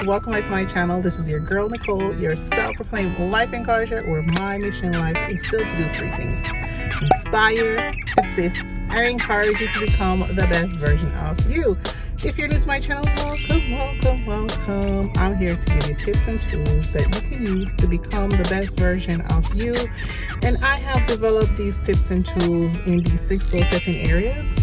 welcome back to my channel. This is your girl Nicole, your self-proclaimed life encourager, where my mission in life is still to do three things: inspire, assist, and encourage you to become the best version of you. If you're new to my channel, welcome. I'm here to give you tips and tools that you can use to become the best version of you. And I have developed these tips and tools in these 6 goal setting areas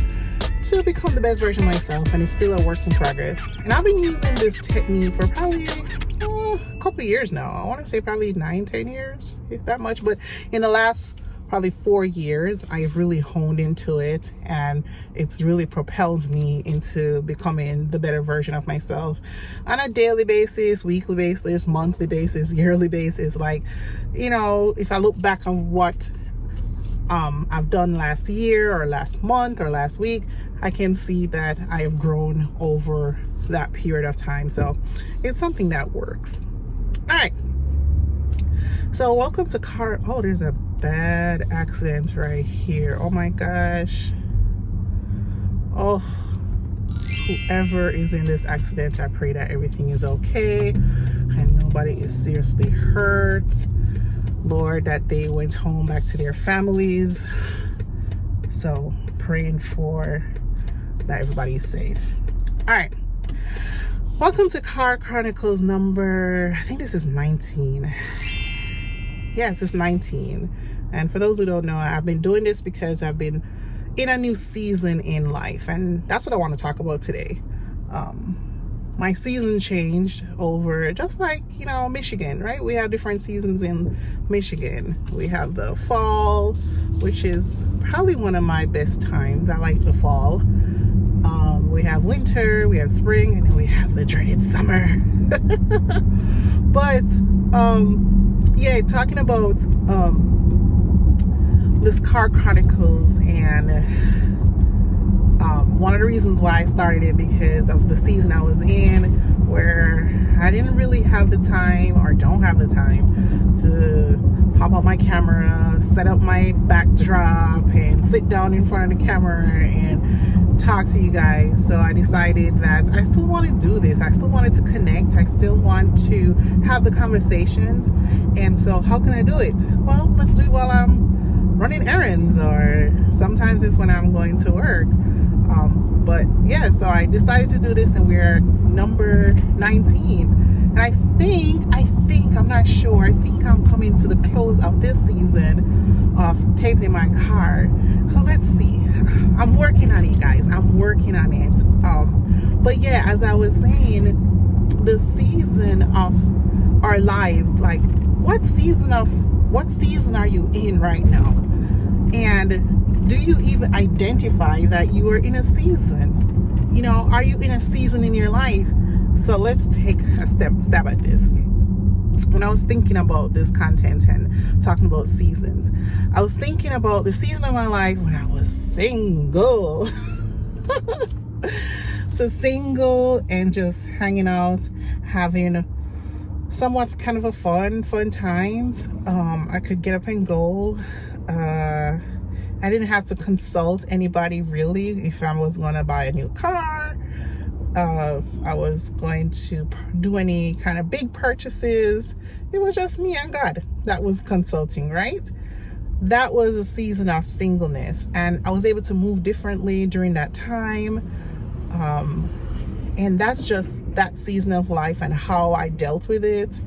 to become the best version of myself, and it's still a work in progress. And I've been using this technique for probably a couple years now. I want to say probably 9-10 years, if that much. But in the last probably 4 years, I've really honed into it, and it's really propelled me into becoming the better version of myself on a daily basis, weekly basis, monthly basis, yearly basis. Like, you know, if I look back on what I've done last year or last month or last week, I can see that I have grown over that period of time. So it's something that works. All right. So welcome to oh, there's a bad accident right here. Oh my gosh. Oh, whoever is in this accident, I pray that everything is okay and nobody is seriously hurt. Lord, that they went home back to their families. So praying for that everybody is safe. All right, welcome to Chronicles number, I think this is 19. Yes, it's 19. And for those who don't know, I've been doing this because I've been in a new season in life, and that's what I want to talk about today. My season changed over, just like, you know, Michigan, right? We have different seasons in Michigan. We have the fall, which is probably one of my best times. I like the fall. We have winter, we have spring, and then we have the dreaded summer. But yeah, talking about this Chronicles, and one of the reasons why I started it, because of the season I was in, where I didn't really have the time, or don't have the time, to pop out my camera, set up my backdrop, and sit down in front of the camera and talk to you guys. So I decided that I still want to do this. I still wanted to connect. I still want to have the conversations. And so how can I do it? Well, let's do it while I'm running errands, or sometimes it's when I'm going to work. But yeah, so I decided to do this, and we're number 19. And I think, I'm not sure, I think I'm coming to the close of this season of taping my car. So let's see. I'm working on it, guys. I'm working on it. But yeah, as I was saying, the season of our lives, like what season are you in right now? And do you even identify that you are in a season? You know, are you in a season in your life? So let's take a stab at this. When I was thinking about this content and talking about seasons, I was thinking about the season of my life when I was single. So single and just hanging out, having somewhat kind of a fun times. I could get up and go. I didn't have to consult anybody really if I was going to buy a new car. I was going to do any kind of big purchases. It was just me and God that was consulting, right? That was a season of singleness, and I was able to move differently during that time. And that's just that season of life and how I dealt with it.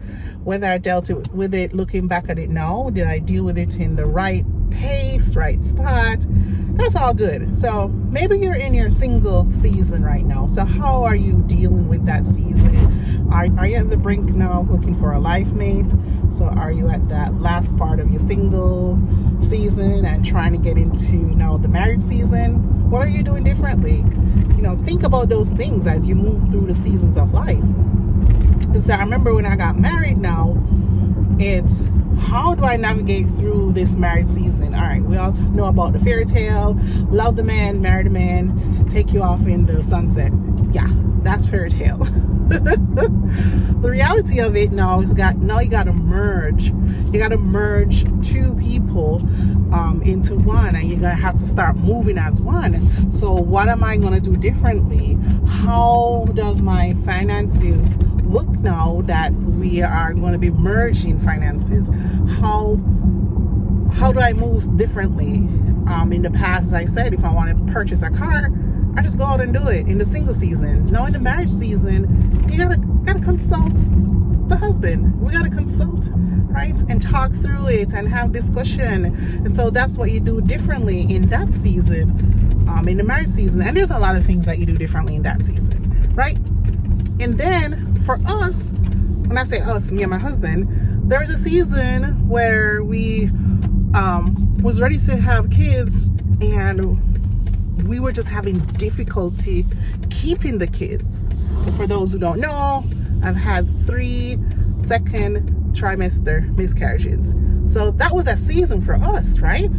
Whether I dealt with it looking back at it now, did I deal with it in the right pace, right spot? That's all good. So maybe you're in your single season right now. So how are you dealing with that season? Are you at the brink now looking for a life mate? So are you at that last part of your single season and trying to get into now the married season? What are you doing differently? You know, think about those things as you move through the seasons of life. And so I remember when I got married now, it's how do I navigate through this married season? All right, we all know about the fairy tale, love the man, marry the man, take you off in the sunset. Yeah, that's fairy tale. The reality of it now is now you got to merge. You got to merge two people into one, and you're gonna have to start moving as one. So what am I gonna do differently? How does my finances look now that we are going to be merging finances, how do I move differently? In the past, as I said, if I want to purchase a car, I just go out and do it in the single season. Now in the marriage season, you gotta consult the husband. We gotta consult, right, and talk through it and have discussion. And so that's what you do differently in that season, in the marriage season. And there's a lot of things that you do differently in that season, right? And then for us, when I say us, me and my husband, there was a season where we was ready to have kids, and we were just having difficulty keeping the kids. For those who don't know, I've had 3 second trimester miscarriages. So that was a season for us, right?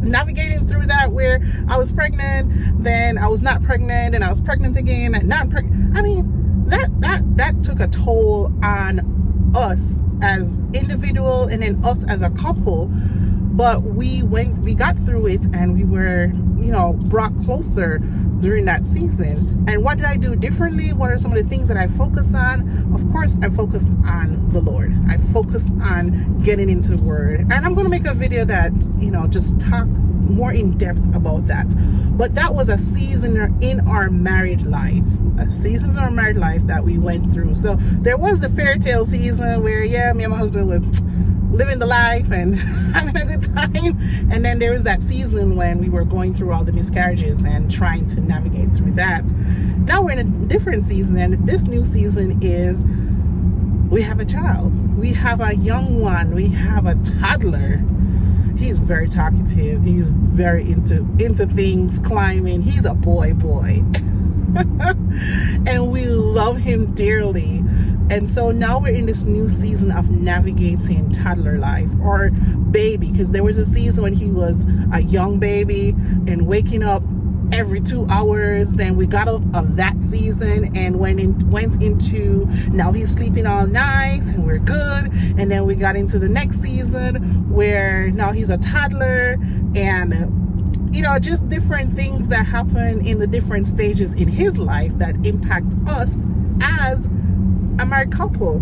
Navigating through that, where I was pregnant, then I was not pregnant, and I was pregnant again, and not pregnant. I mean, that took a toll on us as individual and then us as a couple. But we got through it, and we were, brought closer during that season. And what did I do differently? What are some of the things that I focus on? Of course, I focus on the Lord. I focus on getting into the Word. And I'm going to make a video that, just talk more in depth about that. But that was a season in our married life. A season in our married life that we went through. So there was the fairy tale season where, me and my husband was living the life and having a good time. And then there was that season when we were going through all the miscarriages and trying to navigate through that. Now we're in a different season, and this new season is we have a child. We have a young one. We have a toddler. He's very talkative. He's very into things, climbing. He's a boy. And we love him dearly. And so now we're in this new season of navigating toddler life, or baby, because there was a season when he was a young baby and waking up every 2 hours. Then we got out of that season and went into now he's sleeping all night and we're good. And then we got into the next season where now he's a toddler, and just different things that happen in the different stages in his life that impact us as a married couple.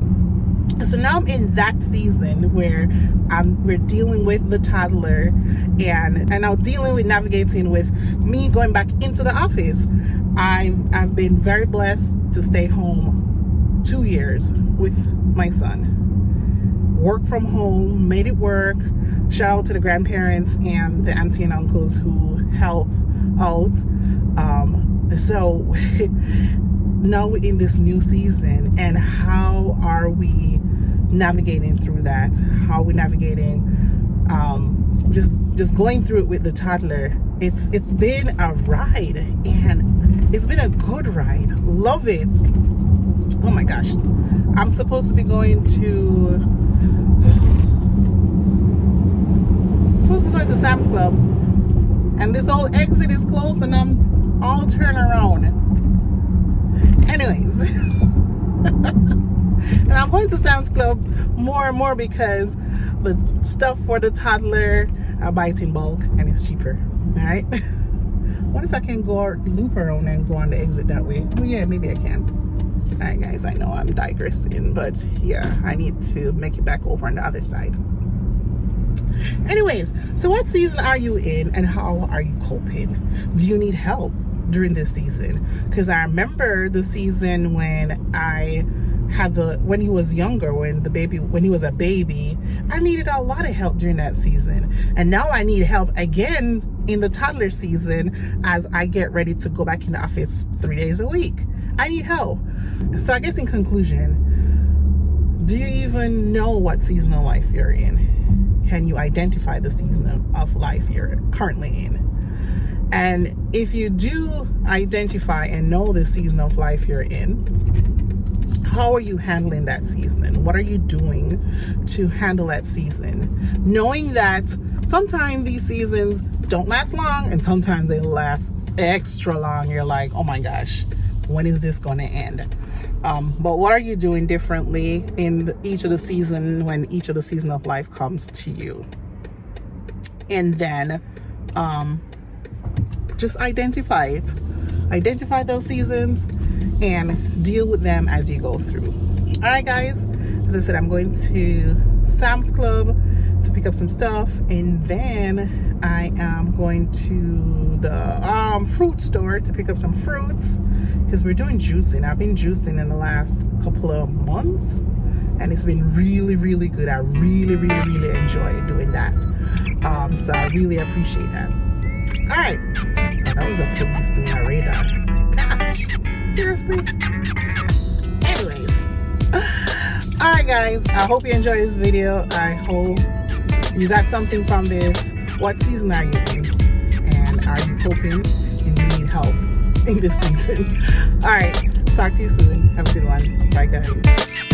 So now I'm in that season where we're dealing with the toddler, and now dealing with navigating with me going back into the office. I've been very blessed to stay home 2 years with my son. Work from home, made it work. Shout out to the grandparents and the auntie and uncles who help out. So now we're in this new season, and how are we navigating through that? How are we navigating just going through it with the toddler? It's been a ride, and it's been a good ride. Love it. Oh my gosh. I'm supposed to be going to Sam's Club, and this whole exit is closed, and I'm all turned around. Anyways, and I'm going to Sam's Club more and more because the stuff for the toddler I buy it in bulk and it's cheaper. All right. What if I can go loop around and go on the exit that way? Oh yeah, maybe I can. All right, guys, I know I'm digressing, but yeah, I need to make it back over on the other side. Anyways, so what season are you in, and how are you coping? Do you need help during this season? Because I remember the season when when he was younger, when he was a baby, I needed a lot of help during that season. And now I need help again in the toddler season as I get ready to go back in the office 3 days a week. I need help. So I guess in conclusion, do you even know what season of life you're in? Can you identify the season of life you're currently in? And if you do identify and know the season of life you're in, how are you handling that season? And what are you doing to handle that season? Knowing that sometimes these seasons don't last long, and sometimes they last extra long. You're like, oh my gosh, when is this going to end? But what are you doing differently in each of the season when each of the season of life comes to you? And then just identify it. Identify those seasons and deal with them as you go through. All right, guys, as I said, I'm going to Sam's Club to pick up some stuff, and then I am going to the fruit store to pick up some fruits because we're doing juicing. I've been juicing in the last couple of months, and it's been really, really good. I really, really, really enjoy doing that. So I really appreciate that. All right. Oh, that was a police doing a radar. Oh my gosh. Seriously? Anyways. All right, guys. I hope you enjoyed this video. I hope you got something from this. What season are you in? And are you coping and you need help in this season? All right. Talk to you soon. Have a good one. Bye, guys.